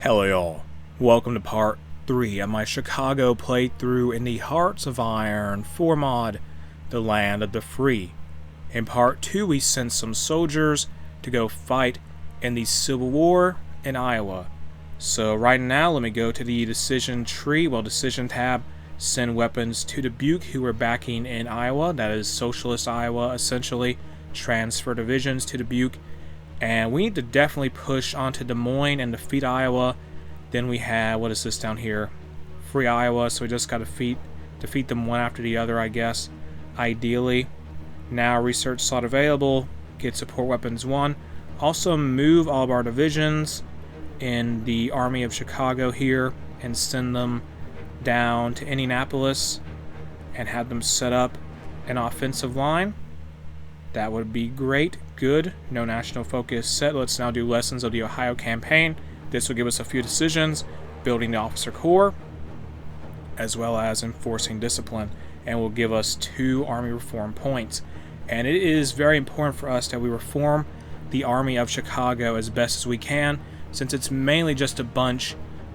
Hello y'all, welcome to part 3 of my Chicago playthrough in the Hearts of Iron 4 mod, the land of the free. In part 2 we sent some soldiers to go fight in the Civil War in Iowa. So right now let me go to the decision tree, decision tab, send weapons to Dubuque who we're backing in Iowa, that is Socialist Iowa essentially, transfer divisions to Dubuque. And we need to definitely push onto Des Moines and defeat Iowa. Then we have, what is this down here? Free Iowa, so we just got to defeat them one after the other, I guess, ideally. Now research slot available, get support weapons 1. Also move all of our divisions in the Army of Chicago here and send them down to Indianapolis and have them set up an offensive line. That would be great. Good. No national focus set. Let's now do lessons of the Ohio campaign. This will give us a few decisions, building the officer corps, as well as enforcing discipline, and will give us 2 army reform points. And it is very important for us that we reform the Army of Chicago as best as we can, since it's mainly just a bunch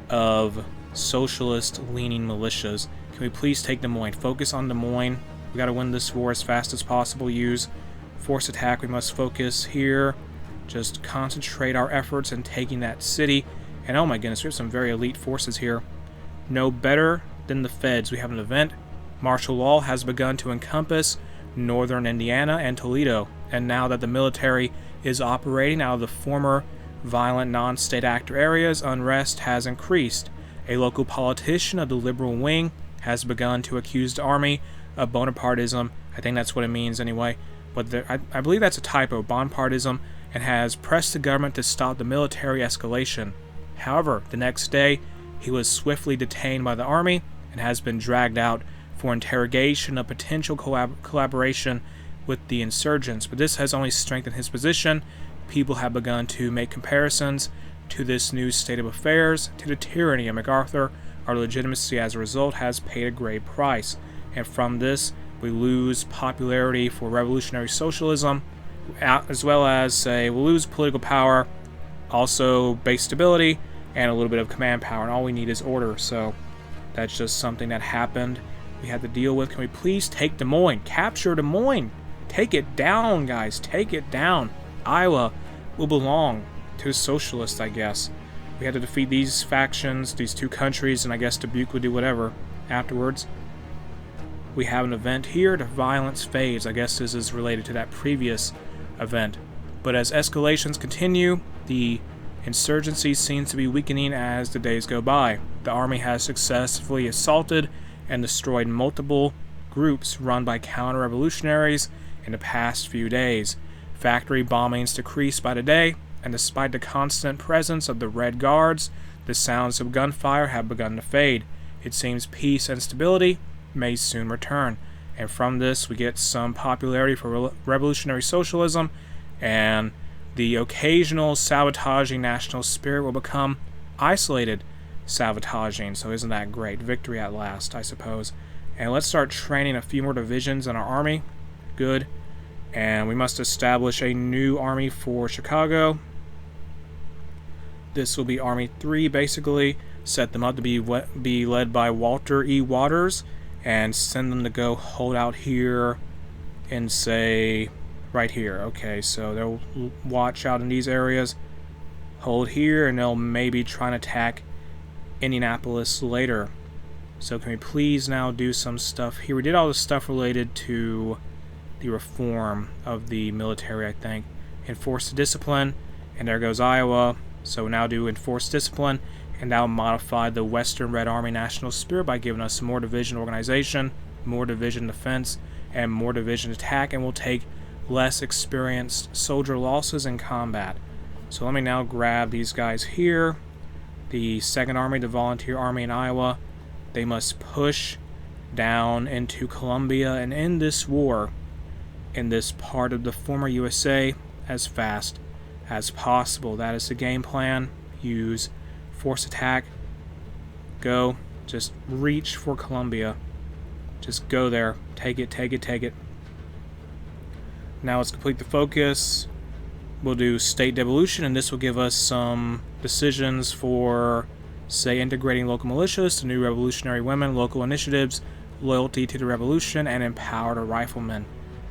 of socialist-leaning militias. Can we please take Des Moines? Focus on Des Moines. We got to win this war as fast as possible. Use force attack. We must focus here. Just concentrate our efforts in taking that city. And oh my goodness, we have some very elite forces here. No better than the feds. We have an event. Martial law has begun to encompass northern Indiana and Toledo. And now that the military is operating out of the former violent non-state actor areas, unrest has increased. A local politician of the liberal wing has begun to accuse the army of Bonapartism. I think that's what it means anyway. But I believe that's a typo, Bonapartism, and has pressed the government to stop the military escalation. However, the next day, he was swiftly detained by the army and has been dragged out for interrogation of potential collaboration with the insurgents. But this has only strengthened his position. People have begun to make comparisons to this new state of affairs, to the tyranny of MacArthur. Our legitimacy as a result has paid a great price. And from this, we lose popularity for revolutionary socialism, as well as, we'll lose political power, also base stability, and a little bit of command power, and all we need is order. So that's just something that happened we had to deal with. Can we please take Des Moines? Capture Des Moines! Take it down, guys. Take it down. Iowa will belong to the socialists, I guess. We had to defeat these factions, these 2 countries, and I guess Dubuque would do whatever afterwards. We have an event here. The violence fades. I guess this is related to that previous event. But as escalations continue, the insurgency seems to be weakening as the days go by. The army has successfully assaulted and destroyed multiple groups run by counter-revolutionaries in the past few days. Factory bombings decrease by the day, and despite the constant presence of the Red Guards, the sounds of gunfire have begun to fade. It seems peace and stability may soon return, and from this we get some popularity for revolutionary socialism, and the occasional sabotaging national spirit will become isolated sabotaging. So isn't that great? Victory at last, I suppose. And let's start training a few more divisions in our army. Good. And we must establish a new army for Chicago. This will be Army 3 basically. Set them up to be led by Walter E. Waters, and send them to go hold out here and say right here. Okay, so they'll watch out in these areas, hold here, and they'll maybe try and attack Indianapolis later. So can we please now do some stuff here? We did all the stuff related to the reform of the military, I think. Enforce the discipline, and there goes Iowa. So now do enforce discipline, and now modify the Western Red Army national spirit by giving us more division organization, more division defense, and more division attack, and we'll take less experienced soldier losses in combat. So let me now grab these guys here. The 2nd Army, the Volunteer Army in Iowa, they must push down into Columbia and end this war in this part of the former USA as fast as possible. That is the game plan. Use force attack. Go. Just reach for Columbia. Just go there. Take it, take it, take it. Now let's complete the focus. We'll do state devolution, and this will give us some decisions for, say, integrating local militias to new revolutionary women, local initiatives, loyalty to the revolution, and empowered riflemen.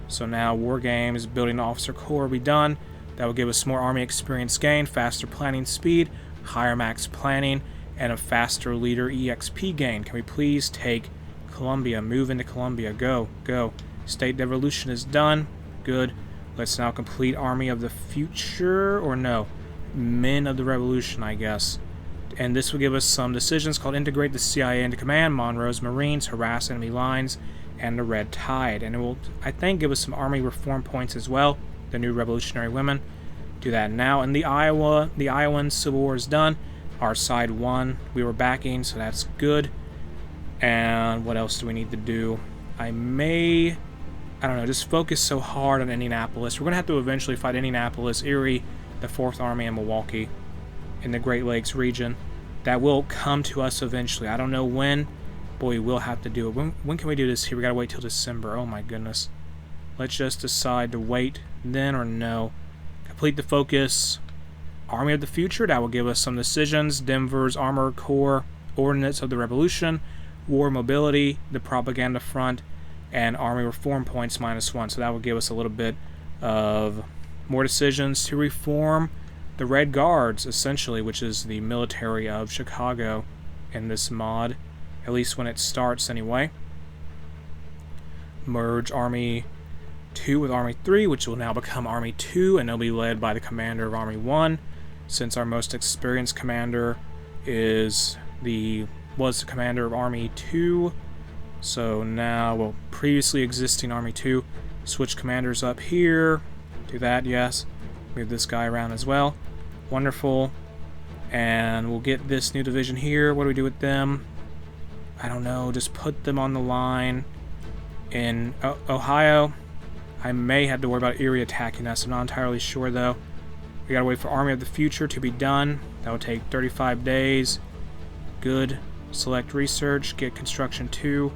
So now war games, building an officer corps will be done. That will give us more army experience gain, faster planning speed, higher max planning, and a faster leader EXP gain. Can we please take Colombia? Move into Colombia. Go, go. State devolution is done. Good. Let's now complete Army of the Future, or no, Men of the Revolution, I guess. And this will give us some decisions called integrate the CIA into command, Monroe's Marines, harass enemy lines, and the Red Tide. And it will, I think, give us some army reform points as well. The new revolutionary women. Do that now. And the Iowan Civil War is done. Our side won. We were backing, so that's good. And what else do we need to do? I don't know, just focus so hard on Indianapolis. We're going to have to eventually fight Indianapolis, Erie, the 4th Army, and Milwaukee in the Great Lakes region. That will come to us eventually. I don't know when, but we will have to do it. When can we do this here? We got to wait till December. Oh my goodness. Let's just decide to wait then or no. Complete the focus. Army of the Future, that will give us some decisions. Denver's Armored Corps, Ordnance of the Revolution, War Mobility, the Propaganda Front, and Army Reform points -1. So that will give us a little bit of more decisions to reform the Red Guards, essentially, which is the military of Chicago in this mod, at least when it starts anyway. Merge Army 2 with Army 3, which will now become Army 2, and they'll be led by the commander of Army 1, since our most experienced commander was the commander of Army 2. So now, well, previously existing Army 2, switch commanders up here. Do that, yes. Move this guy around as well. Wonderful. And we'll get this new division here. What do we do with them? I don't know. Just put them on the line in Ohio. I may have to worry about Erie attacking us. I'm not entirely sure, though. We gotta wait for Army of the Future to be done. That will take 35 days. Good. Select research. Get construction 2.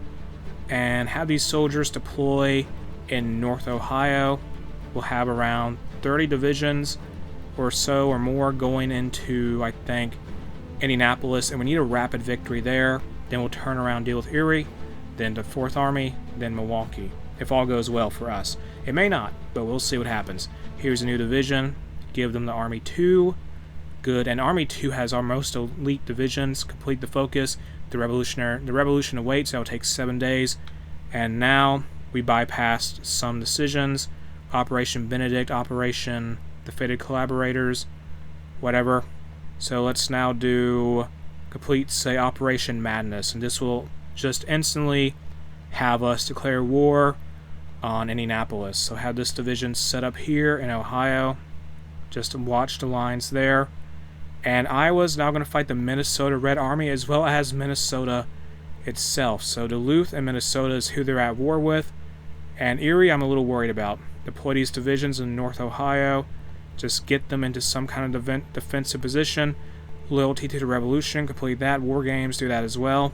And have these soldiers deploy in North Ohio. We'll have around 30 divisions or so or more going into, I think, Indianapolis, and we need a rapid victory there. Then we'll turn around, deal with Erie, then the 4th Army, then Milwaukee, if all goes well for us. It may not, but we'll see what happens. Here's a new division. Give them the Army 2. Good. And Army 2 has our most elite divisions. Complete the focus. The revolution awaits. That will take 7 days. And now we bypassed some decisions. Operation Benedict, Operation The Fated Collaborators, whatever. So let's now do complete, say, Operation Madness. And this will just instantly have us declare war on Indianapolis. So have this division set up here in Ohio. Just watch the lines there. And Iowa's now going to fight the Minnesota Red Army as well as Minnesota itself. So Duluth and Minnesota is who they're at war with. And Erie I'm a little worried about. Deploy these divisions in North Ohio. Just get them into some kind of defensive position. Loyalty to the Revolution. Complete that. War games, do that as well.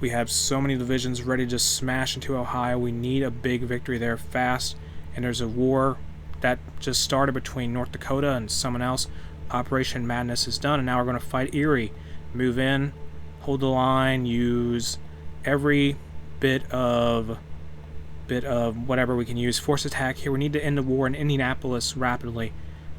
We have so many divisions ready to just smash into Ohio. We need a big victory there fast. And there's a war that just started between North Dakota and someone else. Operation Madness is done, and now we're going to fight Erie. Move in, hold the line, use every bit of whatever we can use. Force attack here. We need to end the war in Indianapolis rapidly.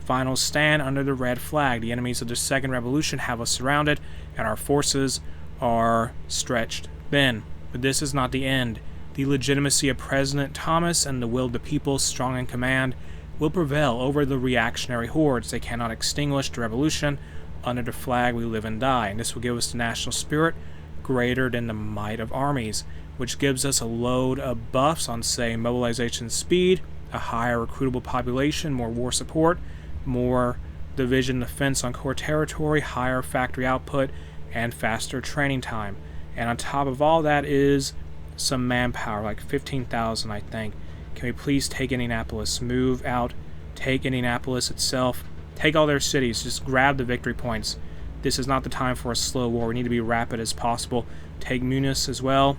Final stand under the red flag. The enemies of the Second Revolution have us surrounded, and our forces are stretched thin. But this is not the end. The legitimacy of President Thomas and the will of the people, strong in command, will prevail over the reactionary hordes. They cannot extinguish the revolution. Under the flag we live and die. And this will give us the national spirit greater than the might of armies, which gives us a load of buffs on, say, mobilization speed, a higher recruitable population, more war support, more division defense on core territory, higher factory output, and faster training time. And on top of all that is some manpower, like 15,000, I think. Can we please take Indianapolis? Move out. Take Indianapolis itself. Take all their cities. Just grab the victory points. This is not the time for a slow war. We need to be rapid as possible. Take Munis as well.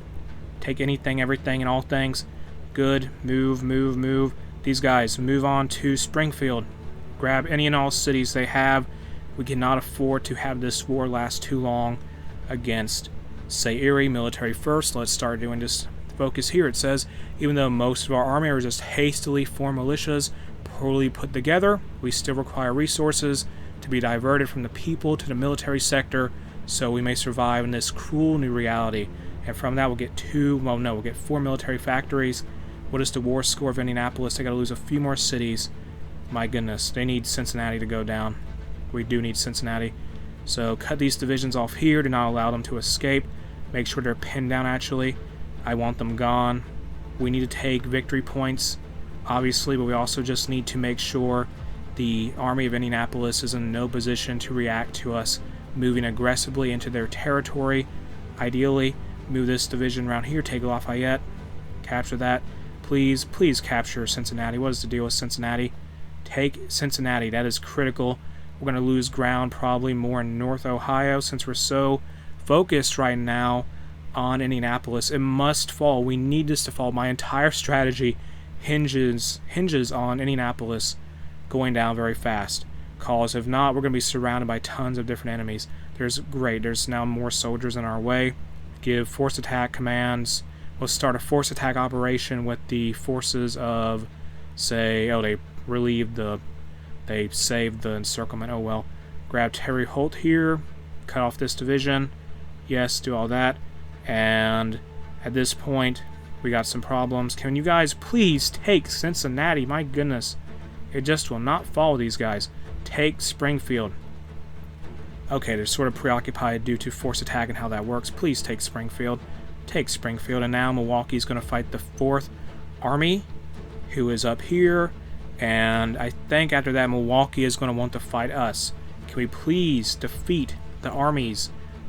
Take anything, everything, and all things. Good. Move, move, move. These guys, move on to Springfield. Grab any and all cities they have. We cannot afford to have this war last too long against, say, Erie. Military first. Let's start doing this focus here. It says, even though most of our army are just hastily formed militias, poorly put together, we still require resources to be diverted from the people to the military sector so we may survive in this cruel new reality. And from that we'll get we'll get 4 military factories. What is the war score of Indianapolis? They gotta lose a few more cities. My goodness, they need Cincinnati to go down. We do need Cincinnati. So cut these divisions off here. Do not allow them to escape. Make sure they're pinned down actually. I want them gone. We need to take victory points, obviously, but we also just need to make sure the Army of Indianapolis is in no position to react to us moving aggressively into their territory. Ideally, move this division around here, take Lafayette, capture that. Please, please capture Cincinnati. What is the deal with Cincinnati? Take Cincinnati. That is critical. We're going to lose ground probably more in North Ohio since we're so focused right now on Indianapolis. It must fall. We need this to fall. My entire strategy hinges on Indianapolis going down very fast. Cause if not, we're going to be surrounded by tons of different enemies. There's now more soldiers in our way. Give force attack commands. Let's start a force attack operation with the forces of, say, they saved the encirclement. Oh well. Grab Terry Holt here. Cut off this division. Yes, do all that. And at this point, we got some problems. Can you guys please take Cincinnati? My goodness. It just will not follow these guys. Take Springfield. Okay, they're sort of preoccupied due to force attack and how that works. Please take Springfield. Take Springfield. And now Milwaukee's going to fight the 4th Army, who is up here. And I think after that, Milwaukee is going to want to fight us. Can we please defeat the armies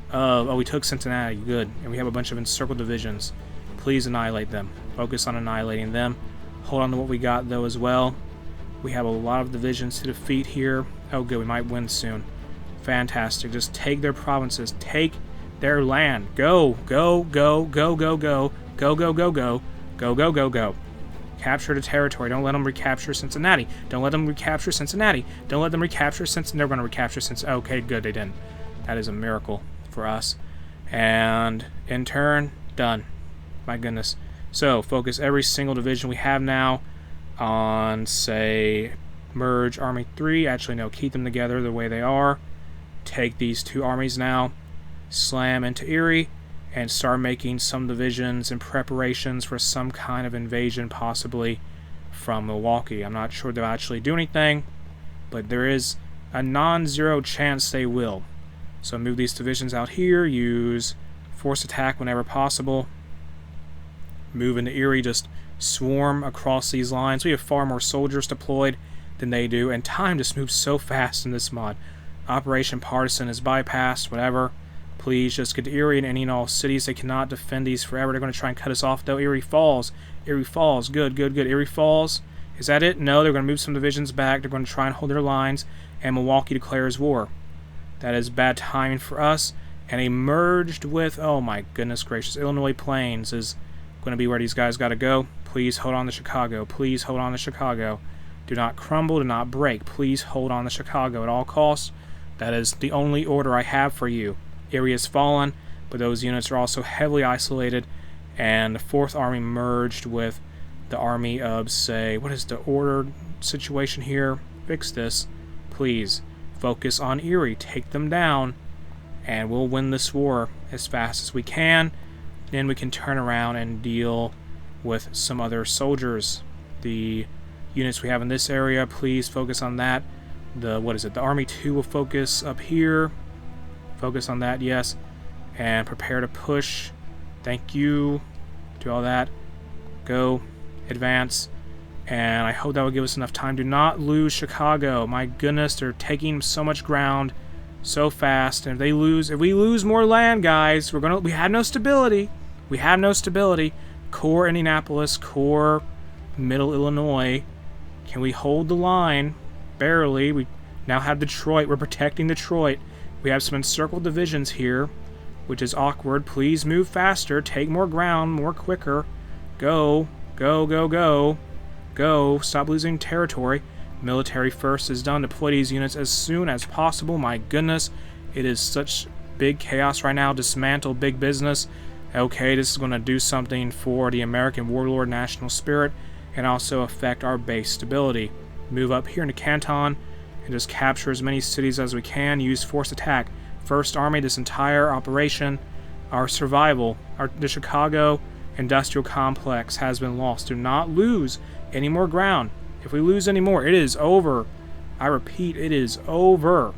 of... Oh, we took Cincinnati. Good. And we have a bunch of encircled divisions. Please annihilate them. Focus on annihilating them. Hold on to what we got, though, as well. We have a lot of divisions to defeat here. Oh, good. We might win soon. Fantastic. Just take their provinces. Take their land. Go. Go. Go. Go. Go. Go. Go. Go. Go. Go. Go. Go. Go. Go. Capture the territory. Don't let them recapture Cincinnati. Don't let them recapture Cincinnati. Don't let them recapture Cincinnati. They're going to recapture Cincinnati. Okay, good. They didn't. That is a miracle for us. And in turn, done. My goodness. So, focus every single division we have now on, say, merge Army 3. Actually, no, keep them together the way they are. Take these 2 armies now. Slam into Erie. And start making some divisions and preparations for some kind of invasion, possibly from Milwaukee. I'm not sure they'll actually do anything, but there is a non-zero chance they will. So move these divisions out here, use force attack whenever possible. Move into Erie, just swarm across these lines. We have far more soldiers deployed than they do, and time just moves so fast in this mod. Operation Partisan is bypassed, whatever. Please just get to Erie and any and all cities. They cannot defend these forever. They're going to try and cut us off, though. Erie falls. Erie falls. Good, good, good. Erie falls. Is that it? No, they're going to move some divisions back. They're going to try and hold their lines, and Milwaukee declares war. That is bad timing for us. And a merged with, oh my goodness gracious, Illinois Plains is going to be where these guys got to go. Please hold on to Chicago. Please hold on to Chicago. Do not crumble. Do not break. Please hold on to Chicago at all costs. That is the only order I have for you. Erie has fallen, but those units are also heavily isolated, and the 4th Army merged with the army of, say, what is the order situation here? Fix this, please. Focus on Erie, take them down, and we'll win this war as fast as we can. Then we can turn around and deal with some other soldiers. The units we have in this area, please focus on that. The Army 2 will focus up here. Focus on that, yes. And prepare to push. Thank you. Do all that. Go. Advance. And I hope that will give us enough time. Do not lose Chicago. My goodness, they're taking so much ground so fast. And if we lose more land, guys, we have no stability. We have no stability. Core Indianapolis, core Middle Illinois. Can we hold the line? Barely. We now have Detroit. We're protecting Detroit. We have some encircled divisions here, which is awkward. Please move faster. Take more ground more quicker. Go. Go, go, go. Go. Stop losing territory. Military first is done. Deploy these units as soon as possible. My goodness, it is such big chaos right now. Dismantle big business. Okay, this is going to do something for the American warlord national spirit and also affect our base stability. Move up here into Canton and just capture as many cities as we can. Use force attack. First Army, this entire operation, our survival, the Chicago industrial complex has been lost. Do not lose any more ground. If we lose any more, it is over. I repeat, it is over.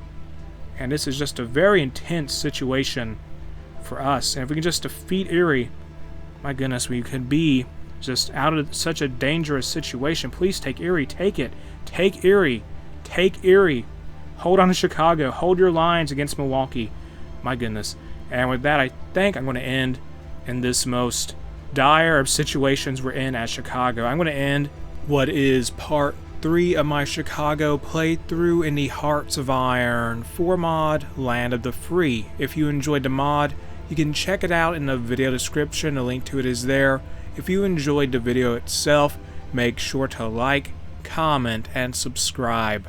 And this is just a very intense situation for us. And if we can just defeat Erie, my goodness, we could be just out of such a dangerous situation. Please take Erie. Take it. Take Erie. Take Erie. Hold on to Chicago. Hold your lines against Milwaukee. My goodness. And with that, I think I'm going to end in this most dire of situations we're in at Chicago. I'm going to end what is part 3 of my Chicago playthrough in the Hearts of Iron 4 mod, Land of the Free. If you enjoyed the mod, you can check it out in the video description. The link to it is there. If you enjoyed the video itself, make sure to like, comment, and subscribe.